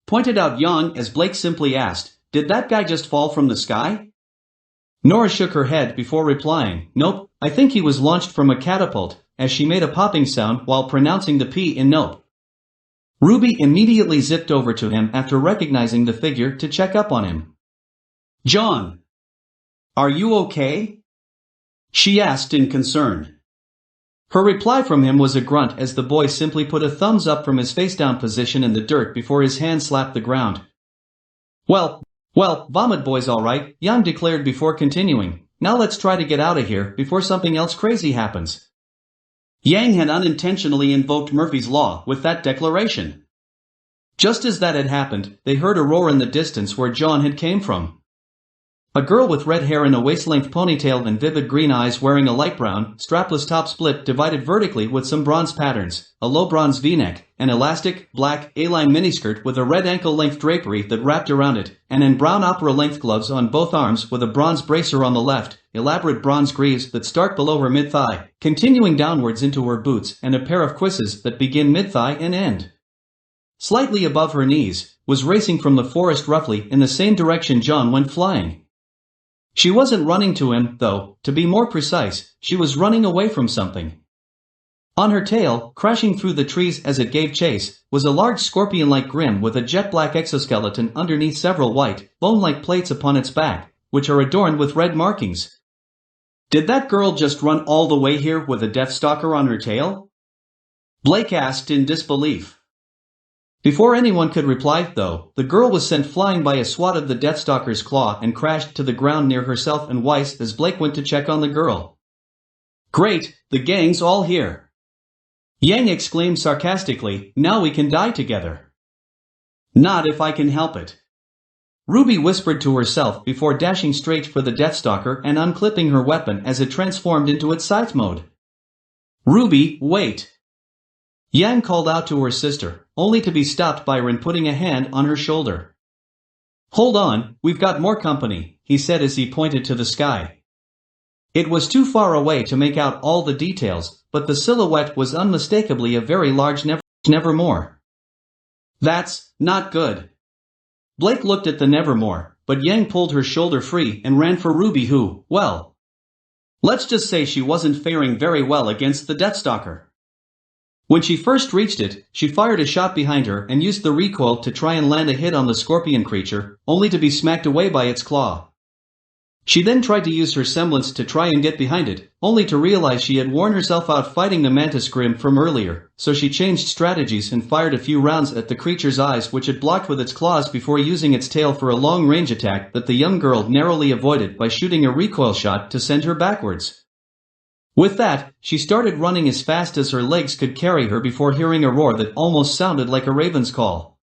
Pointed out Yang as Blake simply asked, did that guy just fall from the sky? Nora shook her head before replying, nope, I think he was launched from a catapult, as she made a popping sound while pronouncing the P in nope. RWBY immediately zipped over to him after recognizing the figure to check up on him. John. Are you okay? She asked in concern. Her reply from him was a grunt as the boy simply put a thumbs up from his face-down position in the dirt before his hand slapped the ground. Well, vomit boy's alright, Yang declared before continuing. Now let's try to get out of here before something else crazy happens. Yang had unintentionally invoked Murphy's Law with that declaration. Just as that had happened, they heard a roar in the distance where John had came from. A girl with red hair and a waist-length ponytail and vivid green eyes wearing a light brown, strapless top split divided vertically with some bronze patterns, a low bronze v-neck, an elastic, black, A-line miniskirt with a red ankle-length drapery that wrapped around it, and in brown opera-length gloves on both arms with a bronze bracer on the left, elaborate bronze greaves that start below her mid-thigh, continuing downwards into her boots, and a pair of cuisses that begin mid-thigh and end slightly above her knees, was racing from the forest roughly in the same direction John went flying. She wasn't running to him, though, to be more precise, she was running away from something. On her tail, crashing through the trees as it gave chase, was a large scorpion-like grim with a jet-black exoskeleton underneath several white, bone-like plates upon its back, which are adorned with red markings. Did that girl just run all the way here with a Deathstalker on her tail? Blake asked in disbelief. Before anyone could reply, though, the girl was sent flying by a swat of the Deathstalker's claw and crashed to the ground near herself and Weiss as Blake went to check on the girl. Great, the gang's all here. Yang exclaimed sarcastically, now we can die together. Not if I can help it. RWBY whispered to herself before dashing straight for the Deathstalker and unclipping her weapon as it transformed into its scythe mode. RWBY, wait! Yang called out to her sister, only to be stopped by Ren putting a hand on her shoulder. Hold on, we've got more company, he said as he pointed to the sky. It was too far away to make out all the details, but the silhouette was unmistakably a very large Nevermore. That's not good. Blake looked at the Nevermore, but Yang pulled her shoulder free and ran for RWBY who, well, let's just say she wasn't faring very well against the Deathstalker. When she first reached it, she fired a shot behind her and used the recoil to try and land a hit on the scorpion creature, only to be smacked away by its claw. She then tried to use her semblance to try and get behind it, only to realize she had worn herself out fighting the mantis grim from earlier, so she changed strategies and fired a few rounds at the creature's eyes which it blocked with its claws before using its tail for a long-range attack that the young girl narrowly avoided by shooting a recoil shot to send her backwards. With that, she started running as fast as her legs could carry her before hearing a roar that almost sounded like a raven's call.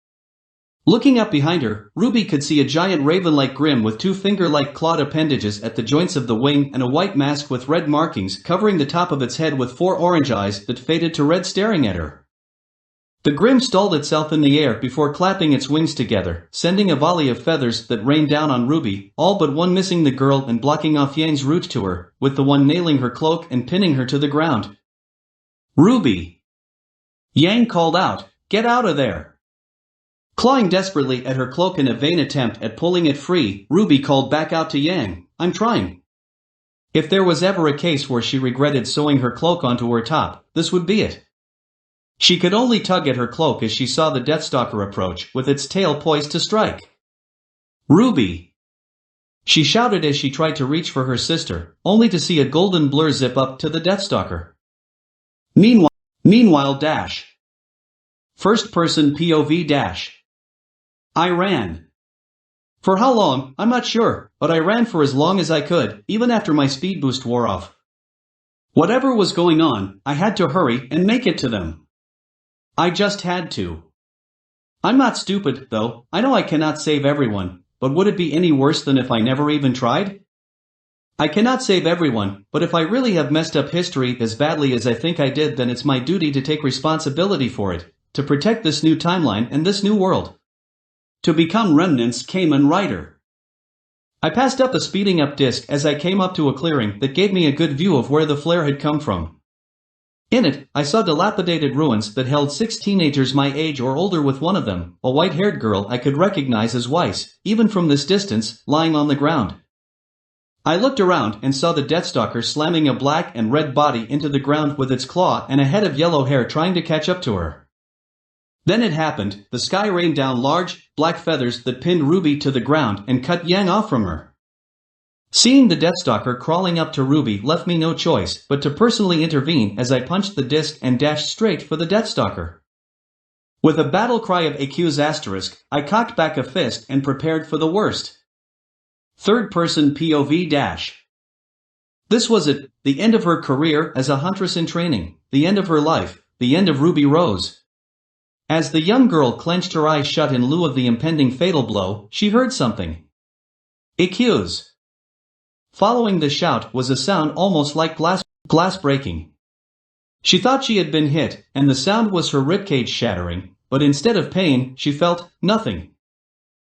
Looking up behind her, RWBY could see a giant raven-like grim with two finger-like clawed appendages at the joints of the wing and a white mask with red markings covering the top of its head with four orange eyes that faded to red staring at her. The grim stalled itself in the air before clapping its wings together, sending a volley of feathers that rained down on RWBY, all but one missing the girl and blocking off Yang's route to her, with the one nailing her cloak and pinning her to the ground. RWBY! Yang called out, get out of there! Clawing desperately at her cloak in a vain attempt at pulling it free, RWBY called back out to Yang, I'm trying. If there was ever a case where she regretted sewing her cloak onto her top, this would be it. She could only tug at her cloak as she saw the Deathstalker approach, with its tail poised to strike. RWBY! She shouted as she tried to reach for her sister, only to see a golden blur zip up to the Deathstalker. Meanwhile dash. First person POV dash. I ran. For how long, I'm not sure, but I ran for as long as I could, even after my speed boost wore off. Whatever was going on, I had to hurry and make it to them. I just had to. I'm not stupid, though. I know I cannot save everyone, but would it be any worse than if I never even tried? I cannot save everyone, but if I really have messed up history as badly as I think I did, then it's my duty to take responsibility for it, to protect this new timeline and this new world. To become Remnant's Kamen writer. I passed up a speeding up disc as I came up to a clearing that gave me a good view of where the flare had come from. In it, I saw dilapidated ruins that held 6 teenagers my age or older, with one of them, a white-haired girl I could recognize as Weiss, even from this distance, lying on the ground. I looked around and saw the Deathstalker slamming a black and red body into the ground with its claw and a head of yellow hair trying to catch up to her. Then it happened, the sky rained down large, black feathers that pinned RWBY to the ground and cut Yang off from her. Seeing the Deathstalker crawling up to RWBY left me no choice but to personally intervene as I punched the disc and dashed straight for the Deathstalker. With a battle cry of AQ's asterisk, I cocked back a fist and prepared for the worst. Third person POV dash. This was it, the end of her career as a huntress in training, the end of her life, the end of RWBY Rose. As the young girl clenched her eyes shut in lieu of the impending fatal blow, she heard something. AQ's. Following the shout was a sound almost like glass breaking. She thought she had been hit, and the sound was her ribcage shattering, but instead of pain, she felt nothing.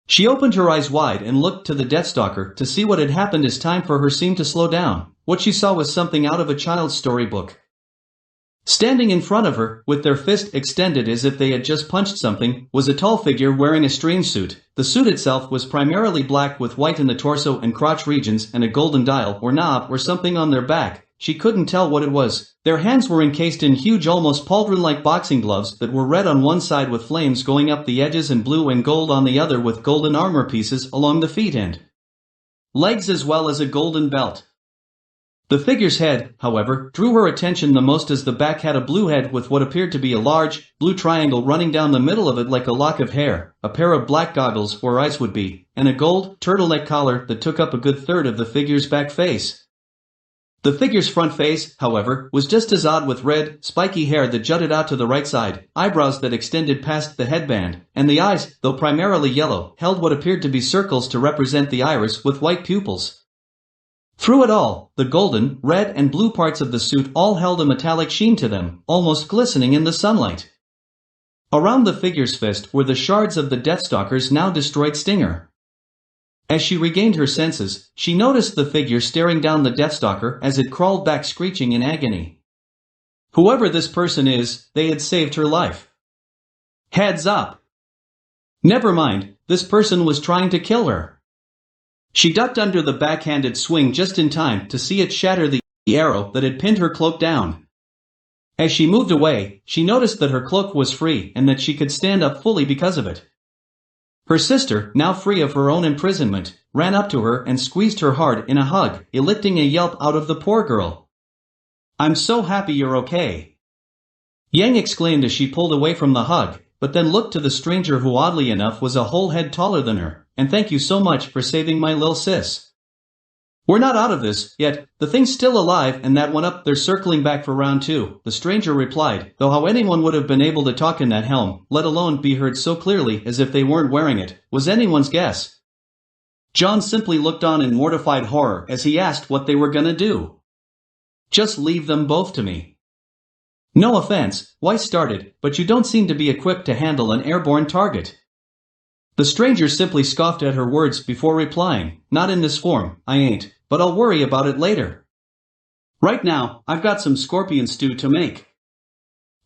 She opened her eyes wide and looked to the Deathstalker to see what had happened as time for her seemed to slow down. What she saw was something out of a child's storybook. Standing in front of her, with their fist extended as if they had just punched something, was a tall figure wearing a strange suit. The suit itself was primarily black with white in the torso and crotch regions and a golden dial or knob or something on their back, she couldn't tell what it was. Their hands were encased in huge, almost pauldron-like boxing gloves that were red on one side with flames going up the edges and blue and gold on the other with golden armor pieces along the feet and legs as well as a golden belt. The figure's head, however, drew her attention the most as the back had a blue head with what appeared to be a large, blue triangle running down the middle of it like a lock of hair, a pair of black goggles where eyes would be, and a gold, turtleneck collar that took up a good third of the figure's back face. The figure's front face, however, was just as odd with red, spiky hair that jutted out to the right side, eyebrows that extended past the headband, and the eyes, though primarily yellow, held what appeared to be circles to represent the iris with white pupils. Through it all, the golden, red and blue parts of the suit all held a metallic sheen to them, almost glistening in the sunlight. Around the figure's fist were the shards of the Deathstalker's now destroyed stinger. As she regained her senses, she noticed the figure staring down the Deathstalker as it crawled back screeching in agony. Whoever this person is, they had saved her life. Heads up! Never mind, this person was trying to kill her. She ducked under the backhanded swing just in time to see it shatter the arrow that had pinned her cloak down. As she moved away, she noticed that her cloak was free and that she could stand up fully because of it. Her sister, now free of her own imprisonment, ran up to her and squeezed her hard in a hug, eliciting a yelp out of the poor girl. "I'm so happy you're okay," Yang exclaimed as she pulled away from the hug, but then looked to the stranger who oddly enough was a whole head taller than her. "And thank you so much for saving my lil sis. We're not out of this yet, the thing's still alive and that one up there's circling back for round 2, the stranger replied, though how anyone would have been able to talk in that helm, let alone be heard so clearly as if they weren't wearing it, was anyone's guess. John simply looked on in mortified horror as he asked what they were gonna do. "Just leave them both to me." "No offense," Weiss started, "but you don't seem to be equipped to handle an airborne target." The stranger simply scoffed at her words before replying, "Not in this form, I ain't, but I'll worry about it later. Right now, I've got some scorpion stew to make."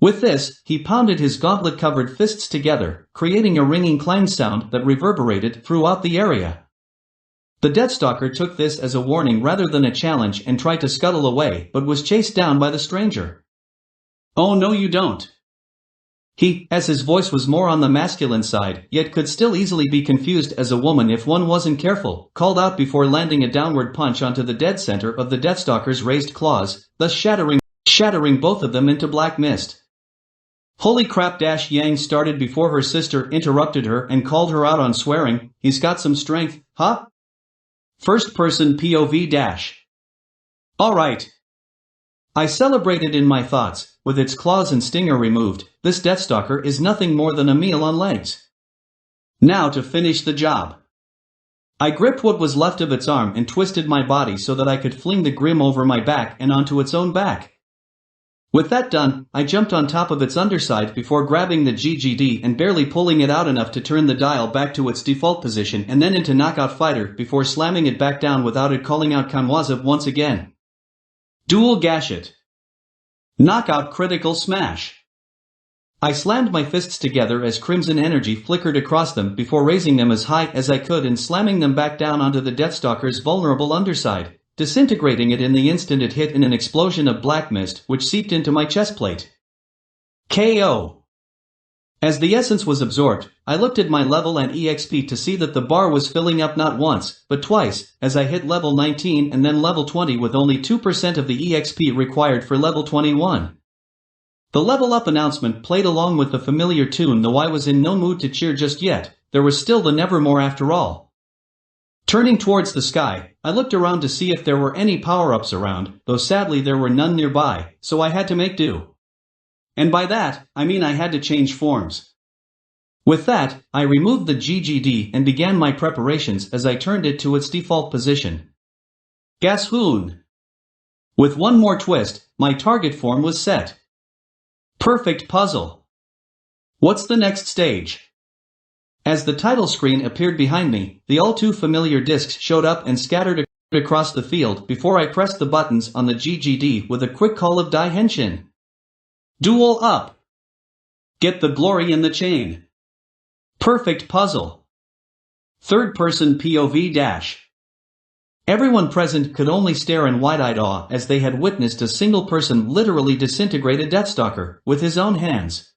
With this, he pounded his gauntlet-covered fists together, creating a ringing clang sound that reverberated throughout the area. The Deathstalker took this as a warning rather than a challenge and tried to scuttle away but was chased down by the stranger. "Oh no you don't." He, as his voice was more on the masculine side, yet could still easily be confused as a woman if one wasn't careful, called out before landing a downward punch onto the dead center of the Deathstalker's raised claws, thus shattering both of them into black mist. "Holy crap!" Yang started before her sister interrupted her and called her out on swearing. "He's got some strength, huh? First person POV Alright." I celebrated in my thoughts. With its claws and stinger removed, this Deathstalker is nothing more than a meal on legs. Now to finish the job. I gripped what was left of its arm and twisted my body so that I could fling the Grim over my back and onto its own back. With that done, I jumped on top of its underside before grabbing the GGD and barely pulling it out enough to turn the dial back to its default position and then into Knockout Fighter before slamming it back down without it calling out Kanwaza once again. Dual Gashet. Knockout Critical Smash. I slammed my fists together as crimson energy flickered across them before raising them as high as I could and slamming them back down onto the Deathstalker's vulnerable underside, disintegrating it in the instant it hit in an explosion of black mist which seeped into my chestplate. KO. As the essence was absorbed, I looked at my level and EXP to see that the bar was filling up not once, but twice, as I hit level 19 and then level 20 with only 2% of the EXP required for level 21. The level up announcement played along with the familiar tune, though I was in no mood to cheer just yet. There was still the Nevermore after all. Turning towards the sky, I looked around to see if there were any power-ups around, though sadly there were none nearby, so I had to make do. And by that, I mean I had to change forms. With that, I removed the GGD and began my preparations as I turned it to its default position. Gashoon! With one more twist, my target form was set. Perfect puzzle. What's the next stage? As the title screen appeared behind me, the all-too-familiar discs showed up and scattered across the field before I pressed the buttons on the GGD with a quick call of Dai Henshin. Duel up. Get the glory in the chain. Perfect puzzle. Third-person POV dash. Everyone present could only stare in wide-eyed awe as they had witnessed a single person literally disintegrate a Deathstalker with his own hands.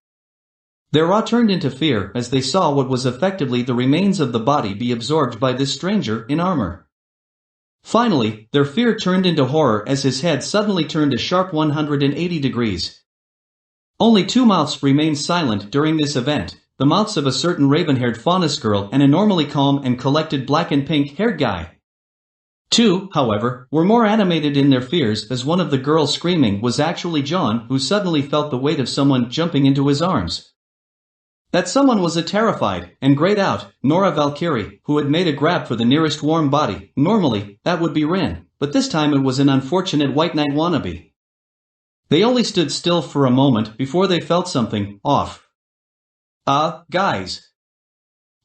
Their awe turned into fear as they saw what was effectively the remains of the body be absorbed by this stranger in armor. Finally, their fear turned into horror as his head suddenly turned a sharp 180 degrees. Only two mouths remained silent during this event, the mouths of a certain raven-haired faunus girl and a normally calm and collected black and pink-haired guy. Two, however, were more animated in their fears as one of the girls screaming was actually John, who suddenly felt the weight of someone jumping into his arms. That someone was a terrified and grayed out Nora Valkyrie, who had made a grab for the nearest warm body. Normally, that would be Ren, but this time it was an unfortunate White Knight wannabe. They only stood still for a moment before they felt something off. Guys,"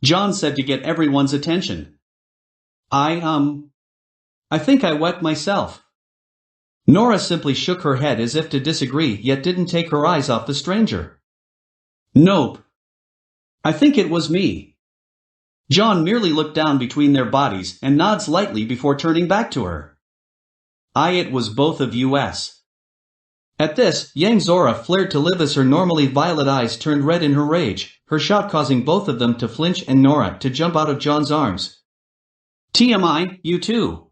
John said to get everyone's attention. I think I wet myself." Nora simply shook her head as if to disagree, yet didn't take her eyes off the stranger. "Nope. I think it was me." John merely looked down between their bodies and nods lightly before turning back to her. It was both of us." At this, Yang's aura flared to live as her normally violet eyes turned red in her rage, her shout causing both of them to flinch and Nora to jump out of John's arms. "TMI, you too."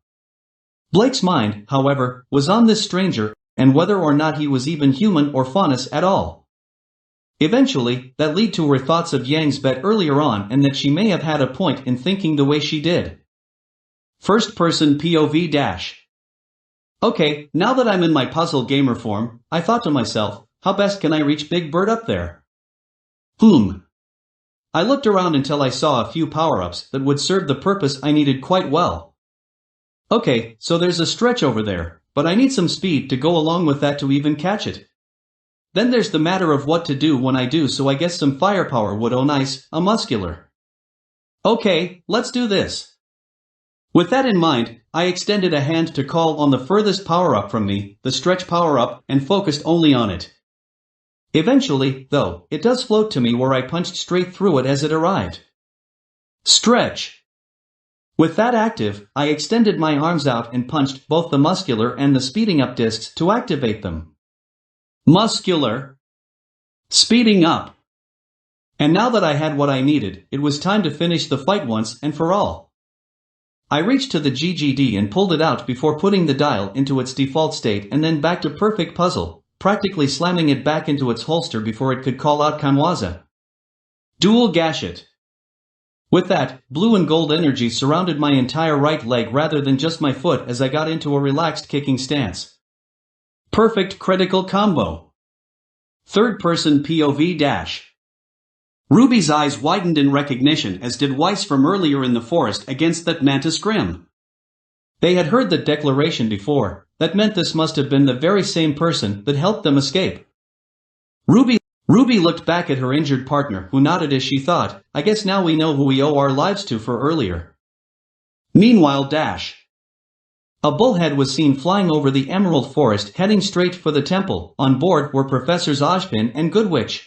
Blake's mind, however, was on this stranger, and whether or not he was even human or faunus at all. Eventually, that led to her thoughts of Yang's bet earlier on and that she may have had a point in thinking the way she did. First-person POV-. Okay, now that I'm in my puzzle gamer form, I thought to myself, how best can I reach Big Bird up there? I looked around until I saw a few power-ups that would serve the purpose I needed quite well. Okay, so there's a stretch over there, but I need some speed to go along with that to even catch it. Then there's the matter of what to do when I do, so I guess some firepower would nice, a muscular. Okay, let's do this. With that in mind, I extended a hand to call on the furthest power-up from me, the stretch power-up, and focused only on it. Eventually, though, it does float to me where I punched straight through it as it arrived. Stretch. With that active, I extended my arms out and punched both the muscular and the speeding up discs to activate them. Muscular. Speeding up. And now that I had what I needed, it was time to finish the fight once and for all. I reached to the GGD and pulled it out before putting the dial into its default state and then back to perfect puzzle, practically slamming it back into its holster before it could call out Kanwaza. Dual Gashet. With that, blue and gold energy surrounded my entire right leg rather than just my foot as I got into a relaxed kicking stance. Perfect critical combo. Third-person POV-. Ruby's eyes widened in recognition, as did Weiss from earlier in the forest against that mantis grim. They had heard that declaration before. That meant this must have been the very same person that helped them escape. Ruby looked back at her injured partner, who nodded as she thought, I guess now we know who we owe our lives to for earlier. Meanwhile, a bullhead was seen flying over the Emerald Forest heading straight for the temple. On board were Professors Ojpin and Goodwitch.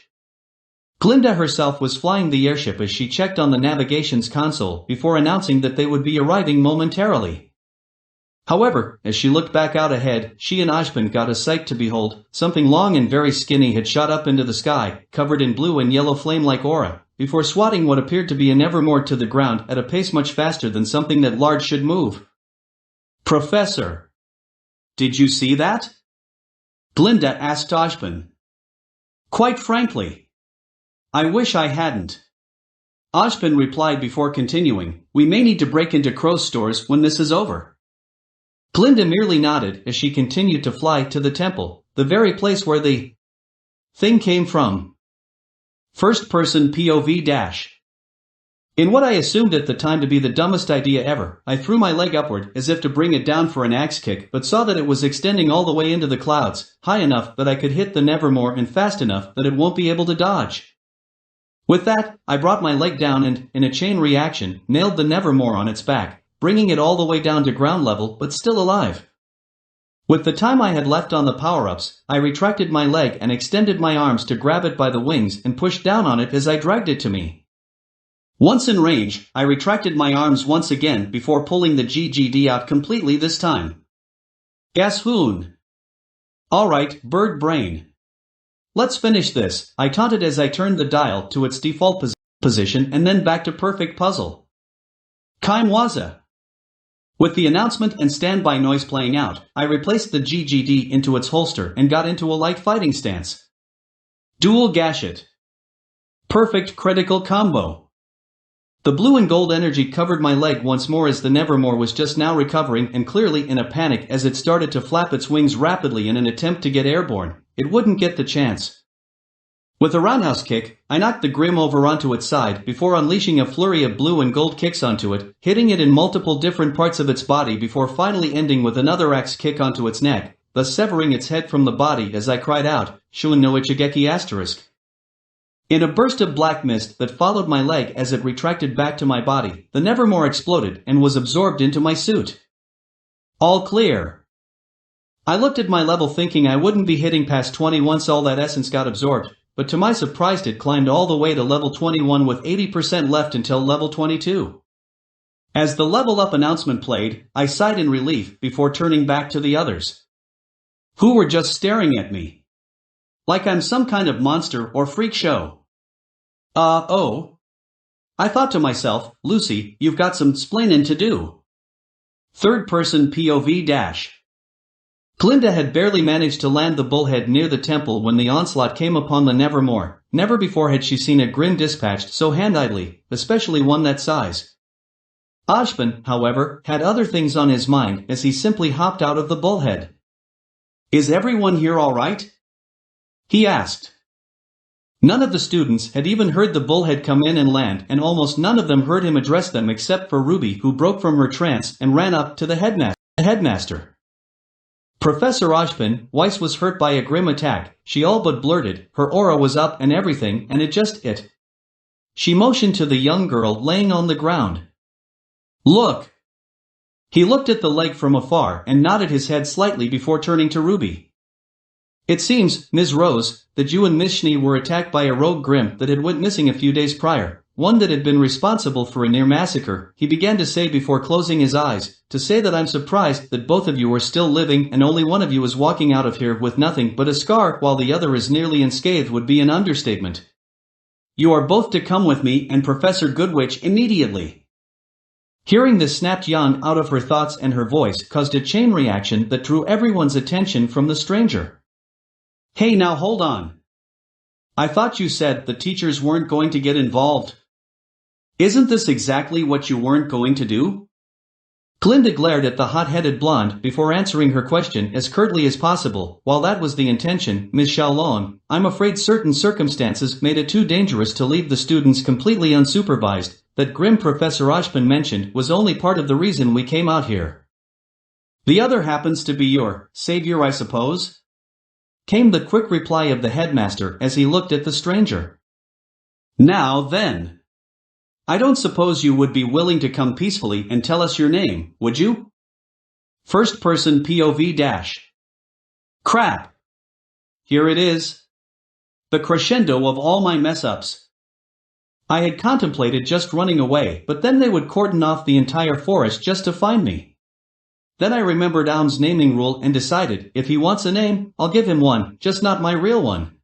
Glinda herself was flying the airship as she checked on the navigations console before announcing that they would be arriving momentarily. However, as she looked back out ahead, she and Ojpin got a sight to behold. Something long and very skinny had shot up into the sky, covered in blue and yellow flame-like aura, before swatting what appeared to be a Nevermore to the ground at a pace much faster than something that large should move. Professor, did you see that? Glinda asked Ojpin. Quite frankly, I wish I hadn't. Ojpin replied before continuing, we may need to break into Crow's stores when this is over. Glinda merely nodded as she continued to fly to the temple, the very place where the thing came from. First-person POV-. In what I assumed at the time to be the dumbest idea ever, I threw my leg upward as if to bring it down for an axe kick, but saw that it was extending all the way into the clouds, high enough that I could hit the Nevermore and fast enough that it won't be able to dodge. With that, I brought my leg down and, in a chain reaction, nailed the Nevermore on its back, bringing it all the way down to ground level but still alive. With the time I had left on the power-ups, I retracted my leg and extended my arms to grab it by the wings and pushed down on it as I dragged it to me. Once in range, I retracted my arms once again before pulling the GGD out completely this time. Gashoon! Alright, bird brain. Let's finish this, I taunted as I turned the dial to its default position and then back to perfect puzzle. Kaimwaza. With the announcement and standby noise playing out, I replaced the GGD into its holster and got into a light fighting stance. Dual Gashet. Perfect critical combo. The blue and gold energy covered my leg once more as the Nevermore was just now recovering and clearly in a panic as it started to flap its wings rapidly in an attempt to get airborne. It wouldn't get the chance. With a roundhouse kick, I knocked the Grim over onto its side before unleashing a flurry of blue and gold kicks onto it, hitting it in multiple different parts of its body before finally ending with another axe kick onto its neck, thus severing its head from the body as I cried out, Shun no Ichigeki ***. In a burst of black mist that followed my leg as it retracted back to my body, the Nevermore exploded and was absorbed into my suit. All clear. I looked at my level thinking I wouldn't be hitting past 20 once all that essence got absorbed, but to my surprise it climbed all the way to level 21 with 80% left until level 22. As the level up announcement played, I sighed in relief before turning back to the others, who were just staring at me like I'm some kind of monster or freak show. Oh. I thought to myself, Lucy, you've got some splainin' to do. Third person POV dash. Glinda had barely managed to land the bullhead near the temple when the onslaught came upon the Nevermore. Never before had she seen a Grim dispatched so handily, especially one that size. Ashbin, however, had other things on his mind as he simply hopped out of the bullhead. Is everyone here alright? He asked. None of the students had even heard the bullhead come in and land, and almost none of them heard him address them except for Ruby, who broke from her trance and ran up to the headmaster. Professor Ashbin, Weiss was hurt by a Grim attack, she all but blurted, her aura was up and everything and it. She motioned to the young girl laying on the ground. Look! He looked at the leg from afar and nodded his head slightly before turning to Ruby. It seems, Ms. Rose, that you and Miss Schnee were attacked by a rogue Grim that had went missing a few days prior, one that had been responsible for a near massacre, he began to say before closing his eyes, to say that I'm surprised that both of you are still living and only one of you is walking out of here with nothing but a scar while the other is nearly unscathed would be an understatement. You are both to come with me and Professor Goodwitch immediately. Hearing this snapped yawn out of her thoughts and her voice caused a chain reaction that drew everyone's attention from the stranger. Hey now hold on. I thought you said the teachers weren't going to get involved. Isn't this exactly what you weren't going to do? Glinda glared at the hot-headed blonde before answering her question as curtly as possible. While that was the intention, Ms. Xiaolong, I'm afraid certain circumstances made it too dangerous to leave the students completely unsupervised. That Grim Professor Ashbin mentioned was only part of the reason we came out here. The other happens to be your savior, I suppose? Came the quick reply of the headmaster as he looked at the stranger. Now then. I don't suppose you would be willing to come peacefully and tell us your name, would you? First person POV dash. Crap. Here it is. The crescendo of all my mess-ups. I had contemplated just running away, but then they would cordon off the entire forest just to find me. Then I remembered Aum's naming rule and decided, if he wants a name, I'll give him one, just not my real one.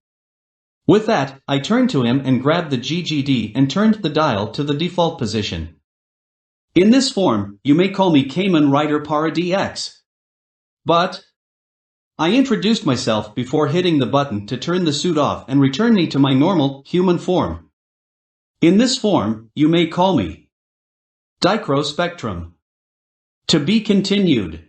With that, I turned to him and grabbed the GGD and turned the dial to the default position. In this form, you may call me Kamen Rider Para DX. But I introduced myself before hitting the button to turn the suit off and return me to my normal, human form. In this form, you may call me Dichro Spectrum. To be continued.